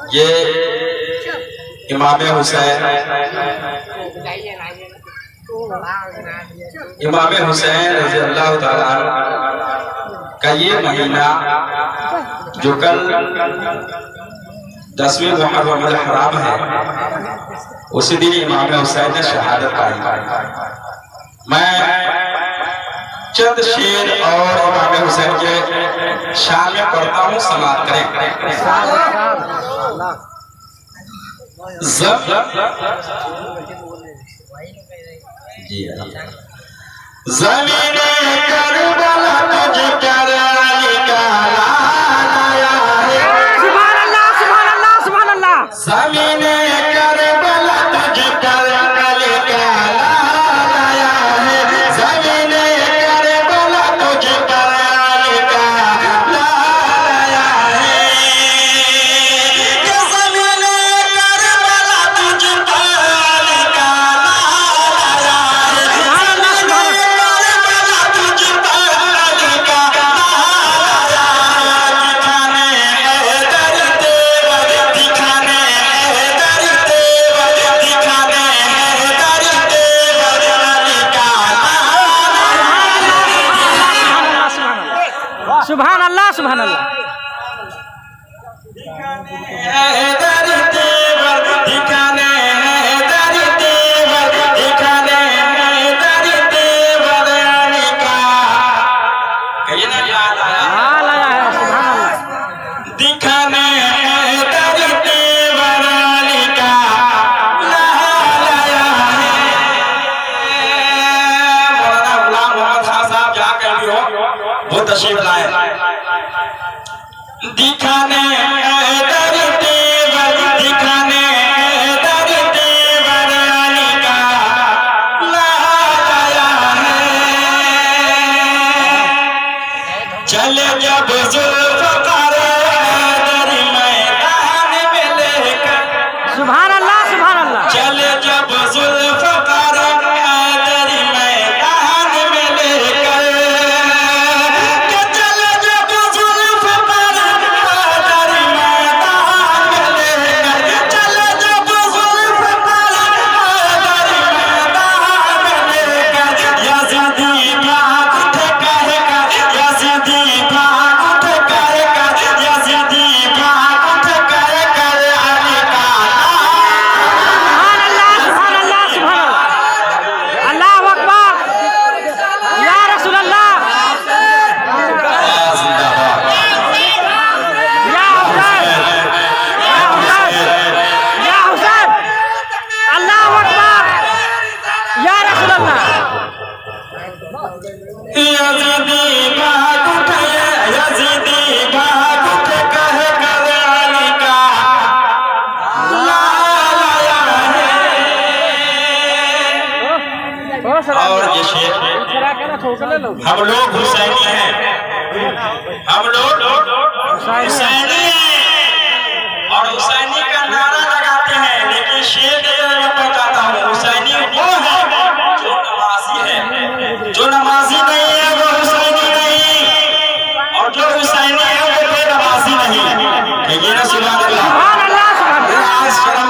ये इमाम हुसैन रज़ी अल्लाह ताला का ये महीना जो कल 10वें मुहर्रम अल हराम है, उसी दिन इमाम हुसैन ने शहादत पाई। मैं चंद शेर और इमाम हुसैन के शान में पढ़ता हूँ, समाप्त करें। ज़मीने करबला तुझ कर निकाला लाया है। सुभान अल्लाह, सुभान अल्लाह, सुभान अल्लाह। ज़मीने करबला तुझ कर निकाला लाया है। ज़मीने करबला तुझ कर निकाला लाया है। ये ज़मीने करबला तुझ कर निकाला लाया है। सुभान अल्लाह, सुभान अल्लाह। वो तशरीफ लाए दिखाने दर तेवर, दिखाने दर तेवर अली का लाया है। चले जब जुल्फ़कार दर मैदान में लेकर, सुभान अल्लाह, सुभान अल्लाह। चले जब जुल्फ़कार दर मैदान में लेकर, और ये शेर हम लोग हुसैनी हैं, हम लोग हुसैनी हैं और हुसैनी का नारा लगाते हैं, लेकिन शेर मैं बताता हूँ, हुसैनी वो है जो नमाजी है। जो नमाजी नहीं है वो हुसैनी नहीं, और जो हुसैनी है वो बेनमाजी नहीं। लेकिन सुभान अल्लाह, सुभान अल्लाह, सुभान अल्लाह।